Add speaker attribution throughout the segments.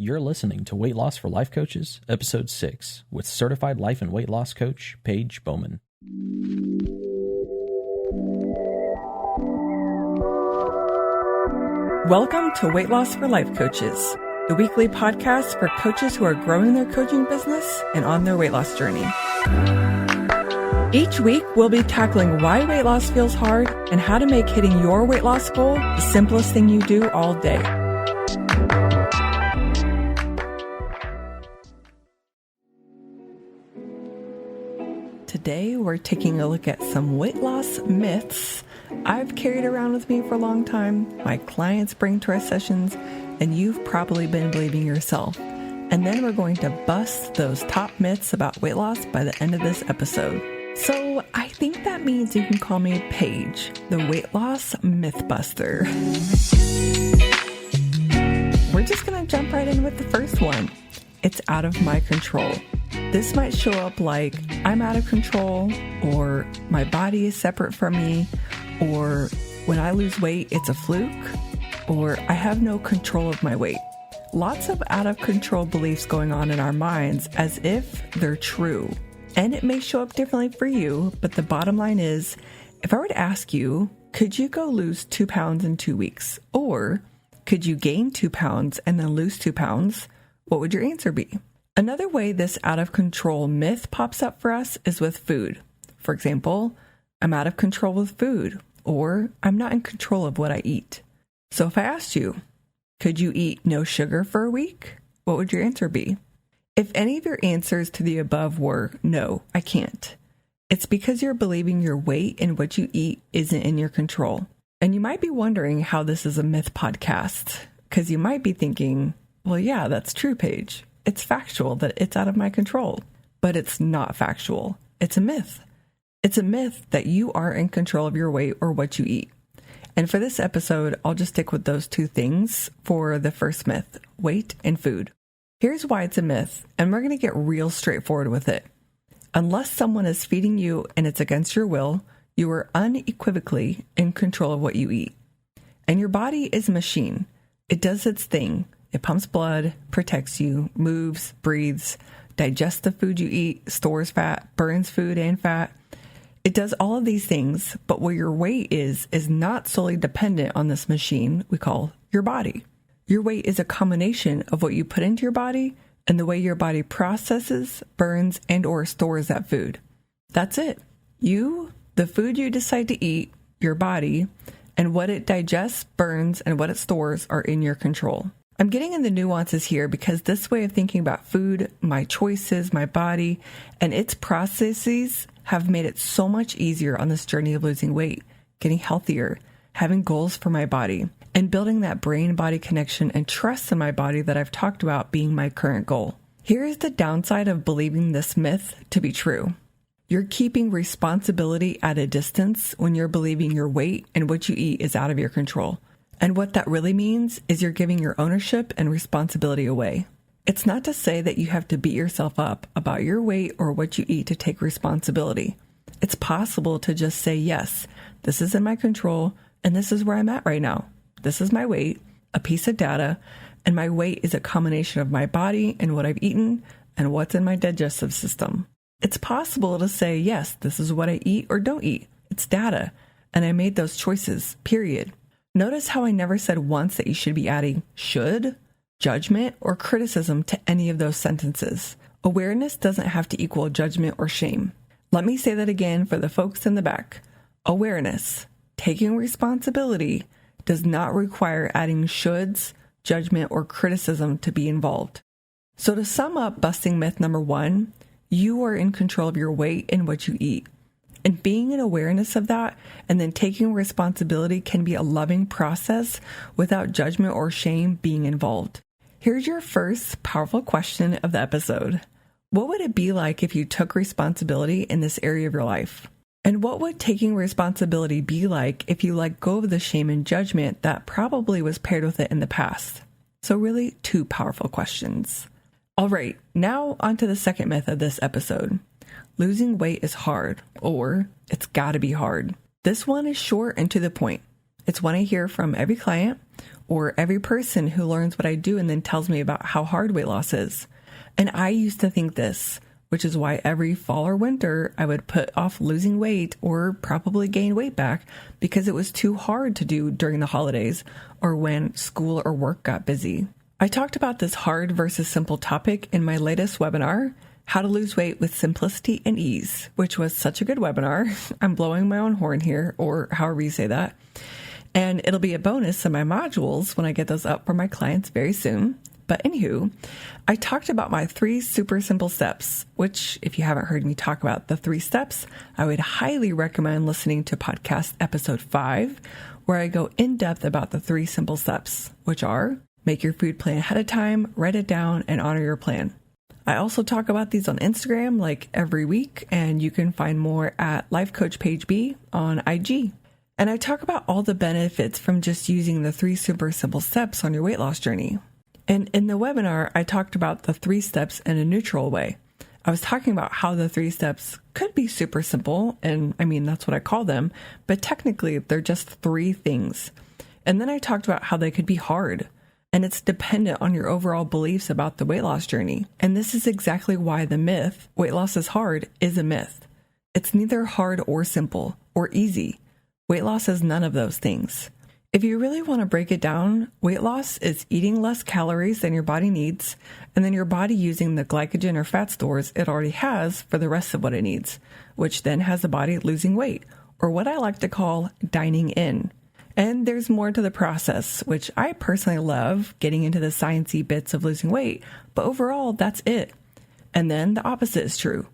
Speaker 1: You're listening to Weight Loss for Life Coaches, Episode 6, with certified life and weight loss coach, Paige Bowman.
Speaker 2: Welcome to Weight Loss for Life Coaches, the weekly podcast for coaches who are growing their coaching business and on their weight loss journey. Each week, we'll be tackling why weight loss feels hard and how to make hitting your weight loss goal the simplest thing you do all day. Today, we're taking a look at some weight loss myths I've carried around with me for a long time, my clients bring to our sessions, and you've probably been believing yourself. And then we're going to bust those top myths about weight loss by the end of this episode. So I think that means you can call me Paige, the weight loss mythbuster. We're just going to jump right in with the first one. It's out of my control. This might show up like I'm out of control, or my body is separate from me, or when I lose weight, it's a fluke, or I have no control of my weight. Lots of out of control beliefs going on in our minds as if they're true. And it may show up differently for you, but the bottom line is, if I were to ask you, could you go lose 2 pounds in 2 weeks? Or could you gain 2 pounds and then lose 2 pounds? What would your answer be? Another way this out of control myth pops up for us is with food. For example, I'm out of control with food, or I'm not in control of what I eat. So if I asked you, could you eat no sugar for a week? What would your answer be? If any of your answers to the above were, no, I can't, it's because you're believing your weight and what you eat isn't in your control. And you might be wondering how this is a myth podcast, because you might be thinking, well, yeah, that's true, Paige. It's factual that it's out of my control, but it's not factual. It's a myth. It's a myth that you aren't in control of your weight or what you eat. And for this episode, I'll just stick with those two things for the first myth, weight and food. Here's why it's a myth, and we're going to get real straightforward with it. Unless someone is feeding you and it's against your will, you are unequivocally in control of what you eat. And your body is a machine. It does its thing. It pumps blood, protects you, moves, breathes, digests the food you eat, stores fat, burns food and fat. It does all of these things, but what your weight is not solely dependent on this machine we call your body. Your weight is a combination of what you put into your body and the way your body processes, burns, and or stores that food. That's it. You, the food you decide to eat, your body, and what it digests, burns, and what it stores are in your control. I'm getting in the nuances here because this way of thinking about food, my choices, my body, and its processes have made it so much easier on this journey of losing weight, getting healthier, having goals for my body, and building that brain-body connection and trust in my body that I've talked about being my current goal. Here is the downside of believing this myth to be true. You're keeping responsibility at a distance when you're believing your weight and what you eat is out of your control. And what that really means is you're giving your ownership and responsibility away. It's not to say that you have to beat yourself up about your weight or what you eat to take responsibility. It's possible to just say, yes, this is in my control and this is where I'm at right now. This is my weight, a piece of data, and my weight is a combination of my body and what I've eaten and what's in my digestive system. It's possible to say, yes, this is what I eat or don't eat. It's data, and I made those choices, period. Notice how I never said once that you should be adding should, judgment, or criticism to any of those sentences. Awareness doesn't have to equal judgment or shame. Let me say that again for the folks in the back. Awareness, taking responsibility, does not require adding shoulds, judgment, or criticism to be involved. So to sum up busting myth number 1, you are in control of your weight and what you eat. And being in awareness of that and then taking responsibility can be a loving process without judgment or shame being involved. Here's your first powerful question of the episode. What would it be like if you took responsibility in this area of your life? And what would taking responsibility be like if you let go of the shame and judgment that probably was paired with it in the past? So really, 2 powerful questions. All right, now onto the second myth of this episode. Losing weight is hard, or it's gotta be hard. This one is short and to the point. It's one I hear from every client or every person who learns what I do and then tells me about how hard weight loss is. And I used to think this, which is why every fall or winter I would put off losing weight or probably gain weight back because it was too hard to do during the holidays or when school or work got busy. I talked about this hard versus simple topic in my latest webinar, How to Lose Weight with Simplicity and Ease, which was such a good webinar. I'm blowing my own horn here, or however you say that. And it'll be a bonus in my modules when I get those up for my clients very soon. But anywho, I talked about my 3 super simple steps, which if you haven't heard me talk about the 3 steps, I would highly recommend listening to podcast episode 5, where I go in depth about the 3 simple steps, which are make your food plan ahead of time, write it down, and honor your plan. I also talk about these on Instagram like every week, and you can find more at Life Coach Page B on IG. And I talk about all the benefits from just using the 3 super simple steps on your weight loss journey. And in the webinar, I talked about the 3 steps in a neutral way. I was talking about how the 3 steps could be super simple, and I mean, that's what I call them, but technically they're just 3 things. And then I talked about how they could be hard. And it's dependent on your overall beliefs about the weight loss journey. And this is exactly why the myth, weight loss is hard, is a myth. It's neither hard or simple or easy. Weight loss is none of those things. If you really want to break it down, weight loss is eating less calories than your body needs, and then your body using the glycogen or fat stores it already has for the rest of what it needs, which then has the body losing weight, or what I like to call dining in. And there's more to the process, which I personally love, getting into the sciencey bits of losing weight, but overall, that's it. And then the opposite is true.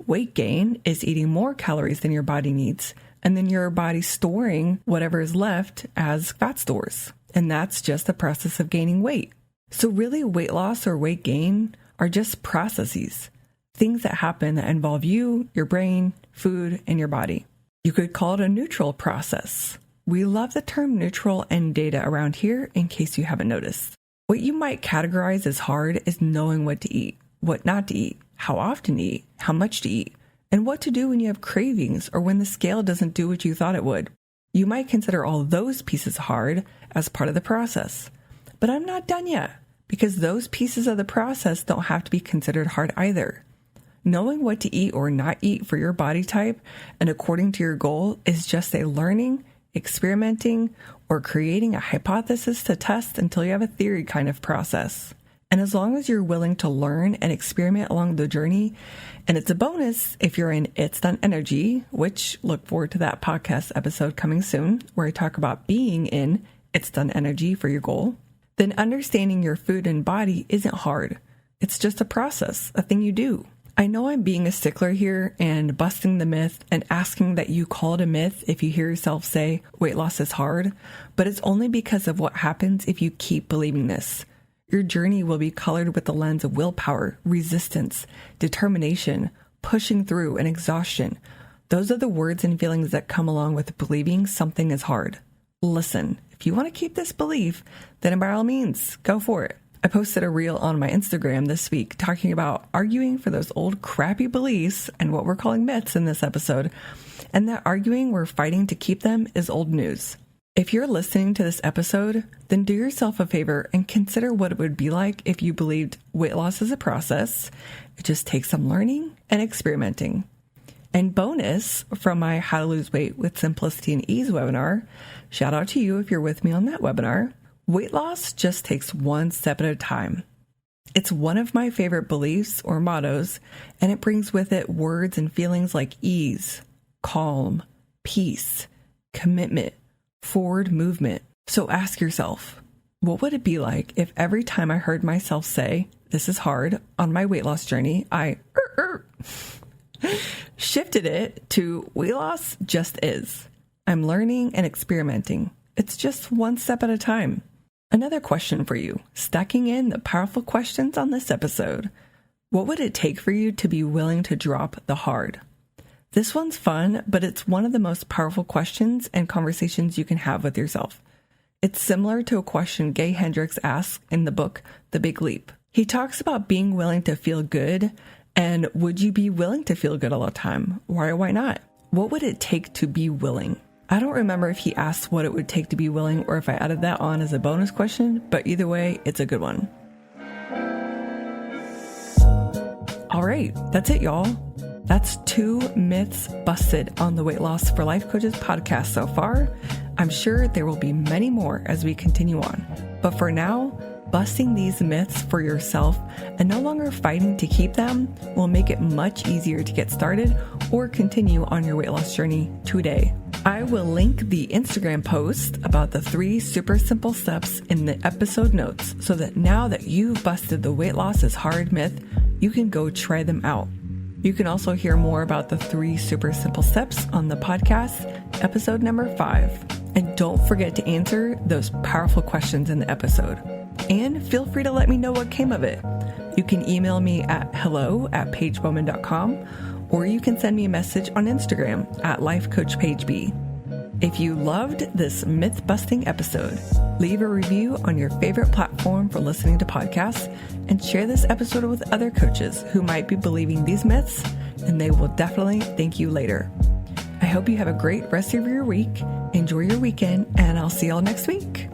Speaker 2: Weight gain is eating more calories than your body needs, and then your body storing whatever is left as fat stores. And that's just the process of gaining weight. So really, weight loss or weight gain are just processes, things that happen that involve you, your brain, food, and your body. You could call it a neutral process. We love the term neutral and data around here in case you haven't noticed. What you might categorize as hard is knowing what to eat, what not to eat, how often to eat, how much to eat, and what to do when you have cravings or when the scale doesn't do what you thought it would. You might consider all those pieces hard as part of the process. But I'm not done yet, because those pieces of the process don't have to be considered hard either. Knowing what to eat or not eat for your body type and according to your goal is just a learning, experimenting, or creating a hypothesis to test until you have a theory kind of process. And as long as you're willing to learn and experiment along the journey, and it's a bonus if you're in It's Done Energy, which look forward to that podcast episode coming soon, where I talk about being in It's Done Energy for your goal, then understanding your food and body isn't hard. It's just a process, a thing you do. I know I'm being a stickler here and busting the myth and asking that you call it a myth if you hear yourself say weight loss is hard, but it's only because of what happens if you keep believing this. Your journey will be colored with the lens of willpower, resistance, determination, pushing through, and exhaustion. Those are the words and feelings that come along with believing something is hard. Listen, if you want to keep this belief, then by all means, go for it. I posted a reel on my Instagram this week talking about arguing for those old crappy beliefs and what we're calling myths in this episode, and that arguing we're fighting to keep them is old news. If you're listening to this episode, then do yourself a favor and consider what it would be like if you believed weight loss is a process. It just takes some learning and experimenting. And bonus from my How to Lose Weight with Simplicity and Ease webinar, shout out to you if you're with me on that webinar. Weight loss just takes one step at a time. It's one of my favorite beliefs or mottos, and it brings with it words and feelings like ease, calm, peace, commitment, forward movement. So ask yourself, what would it be like if every time I heard myself say, this is hard, on my weight loss journey, I shifted it to weight loss just is. I'm learning and experimenting. It's just one step at a time. Another question for you, stacking in the powerful questions on this episode. What would it take for you to be willing to drop the hard? This one's fun, but it's one of the most powerful questions and conversations you can have with yourself. It's similar to a question Gay Hendricks asks in the book, The Big Leap. He talks about being willing to feel good, and would you be willing to feel good all the time? Why or why not? What would it take to be willing? I don't remember if he asked what it would take to be willing or if I added that on as a bonus question, but either way, it's a good one. All right, that's it, y'all. That's 2 myths busted on the Weight Loss for Life Coaches podcast so far. I'm sure there will be many more as we continue on. But for now, busting these myths for yourself and no longer fighting to keep them will make it much easier to get started or continue on your weight loss journey today. I will link the Instagram post about the 3 super simple steps in the episode notes so that now that you've busted the weight loss is hard myth, you can go try them out. You can also hear more about the 3 super simple steps on the podcast, episode number 5. And don't forget to answer those powerful questions in the episode. And feel free to let me know what came of it. You can email me at hello@paigebowman.com, or you can send me a message on Instagram at lifecoachpaigeb. If you loved this myth-busting episode, leave a review on your favorite platform for listening to podcasts and share this episode with other coaches who might be believing these myths, and they will definitely thank you later. I hope you have a great rest of your week. Enjoy your weekend, and I'll see y'all next week.